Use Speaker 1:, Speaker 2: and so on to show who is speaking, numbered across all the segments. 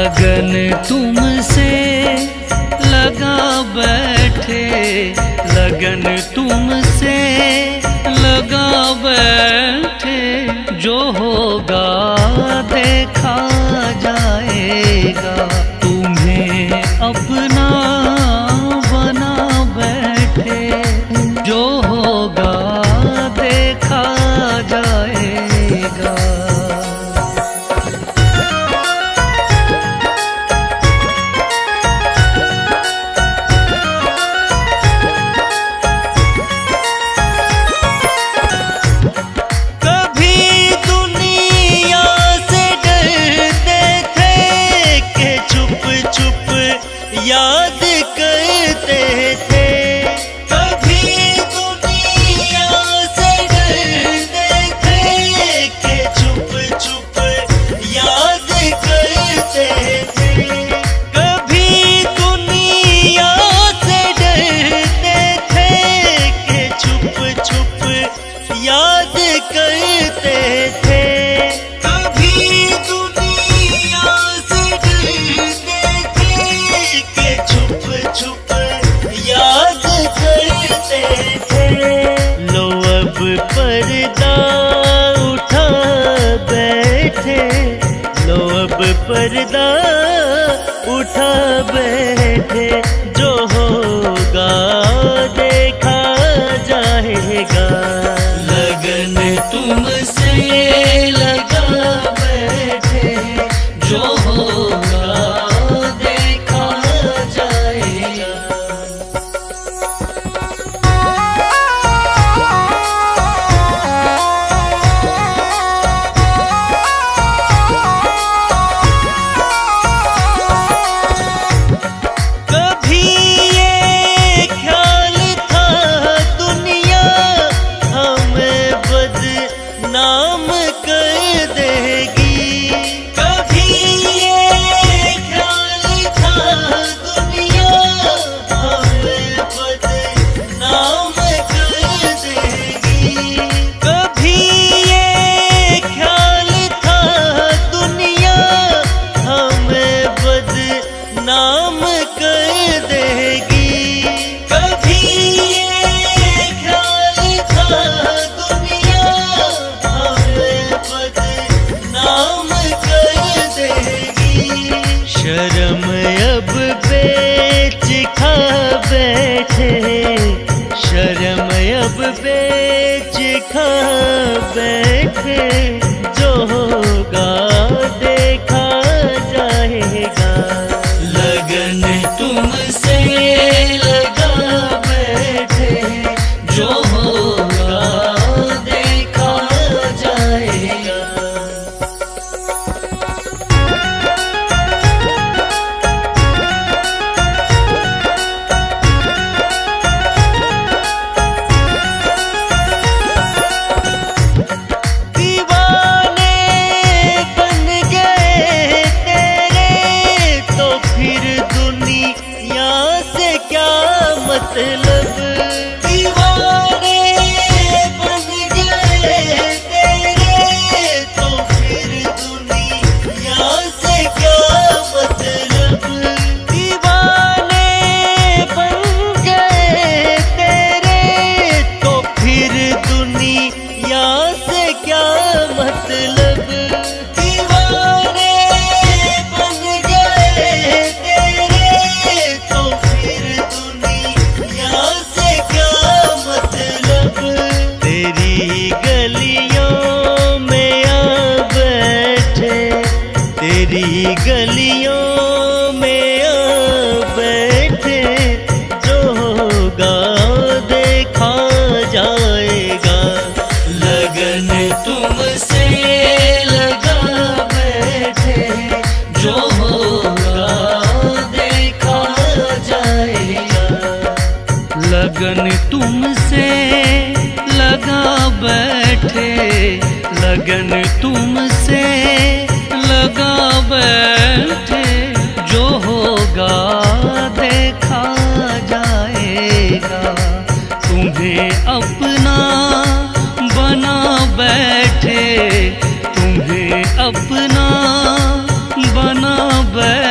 Speaker 1: लगन तुमसे लगा बैठे, लगन तुमसे लगा बैठे, जो होगा देखा जाएगा। तुम्हें अपना बना बैठे, जो होगा देखा जाएगा।
Speaker 2: याद करते थे, कभी दुनिया से डरते थे कि चुप चुप याद करते थे। कभी दुनिया से डरते थे कि चुप चुप याद करते थे। पर्दा उठा बैठे, लो अब पर्दा उठा बैठे, जो होगा देखा जाएगा।
Speaker 1: लगन तुमसे लगा बैठे, जो होगा देखा जाएगा।
Speaker 2: नाम कर देगी, कभी ये ख्याल था दुनिया हमें बदनाम कर देगी। कभी ये ख्याल था दुनिया हमें बदनाम कर देगी। कभी ये ख्याल था नाम कर देगी। शर्म अब बेच खा बैठे, शर्म अब बेच खा बैठे, जो होगा देखा जाएगा।
Speaker 1: लगन तुमसे लगा बैठे, जो होगा देखा जाएगा।
Speaker 2: मतलब दीवाने बन गए तेरे, तो फिर दुनिया से क्या मतलब। दीवाने बन गए तेरे, तो फिर दुनिया से क्या मतलब। दीवाने बन गए तेरे, तो फिर से क्या मतलब। तेरी गलियों में आ बैठे, तेरी गलियों में आ बैठे, जो होगा देखा जाएगा।
Speaker 1: लगन तुमसे लगा बैठे, जो होगा देखा जाएगा। लगन तुमसे लगा बैठे, लगन तुमसे लगा बैठे, जो होगा देखा जाएगा। तुम्हें अपना बना बैठे, तुम्हें अपना बना बैठे,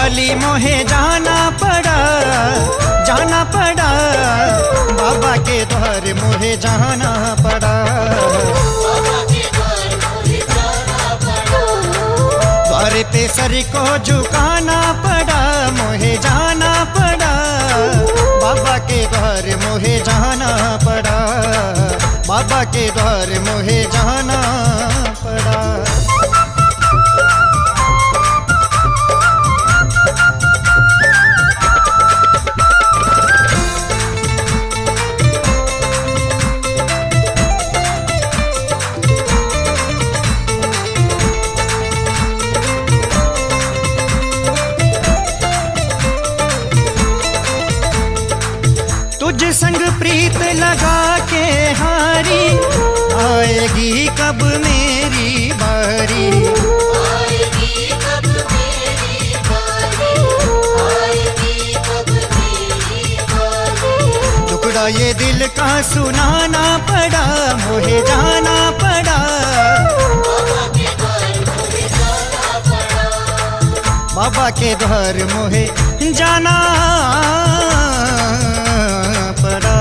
Speaker 3: आली मोहे जाना पड़ा, जाना पड़ा, बाबा के द्वार मोहे जाना पड़ा। द्वार पे सर को झुकाना पड़ा, मोहे जाना पड़ा, बाबा के द्वार मोहे जाना पड़ा, बाबा के द्वार मोहे जाना पड़ा। तुझ संग प्रीत लगा के हारी, आएगी कब मेरी बारी,
Speaker 1: आएगी कब मेरी बारी, आएगी कब मेरी बारी।
Speaker 3: टुकड़ा ये दिल का सुनाना पड़ा, मोहे जाना पड़ा,
Speaker 1: बाबा के द्वार मोहे जाना पड़ा,
Speaker 3: बाबा के द्वार मोहे जाना पड़ा।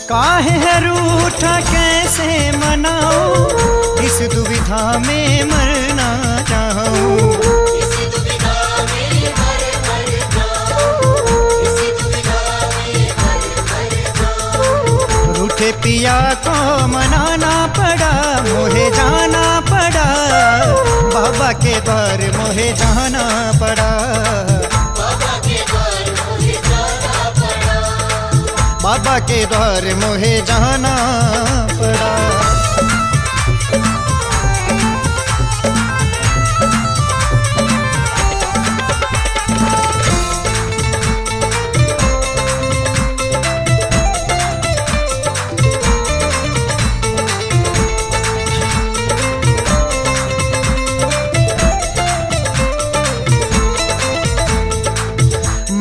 Speaker 3: काहे है रूठा कैसे मनाऊं, इस दुविधा में मरना चाहूं।
Speaker 1: इस दुविधा में मर जाऊं, इस दुविधा में मर जाऊं।
Speaker 3: रूठे पिया को मनाना पड़ा, मोहे जाना पड़ा, बाबा के द्वार मोहे जाना पड़ा,
Speaker 1: बाबा के द्वार मोहे जाना पड़ा,
Speaker 3: बाबा के द्वार मोहे जाना पड़ा।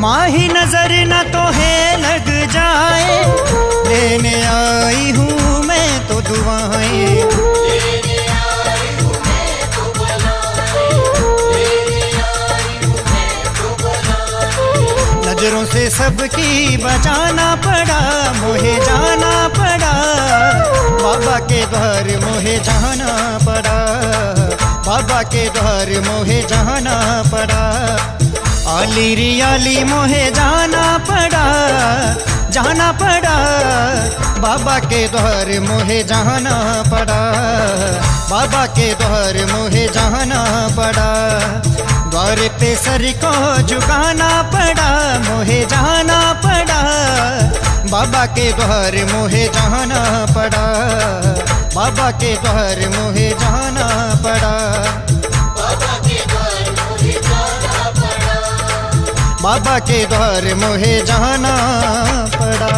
Speaker 3: माही नजर न तो है लग जाए, लेने आई हूँ मैं तो दुआएं,
Speaker 1: लेने आई हूँ मैं तो बुलाए, लेने आई हूँ मैं तो बुलाए।
Speaker 3: नजरों से सबकी बचाना पड़ा, मोहे जाना पड़ा, बाबा के द्वार मोहे जाना पड़ा, बाबा के द्वार मोहे जाना पड़ा। आली रियाली मोहे जाना पड़ा, जाना पड़ा, बाबा के द्वार मोहे जाना पड़ा, बाबा के द्वार मोहे जाना पड़ा। द्वार पे सर को झुकाना पड़ा, मोहे जाना पड़ा, बाबा के द्वार मोहे जाना पड़ा, बाबा के द्वार मोहे जाना पड़ा,
Speaker 1: बाबा के द्वार मोहे जाना पड़ा,
Speaker 3: बाबा के द्वार मोहे जाना पड़ा।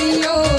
Speaker 4: गलियों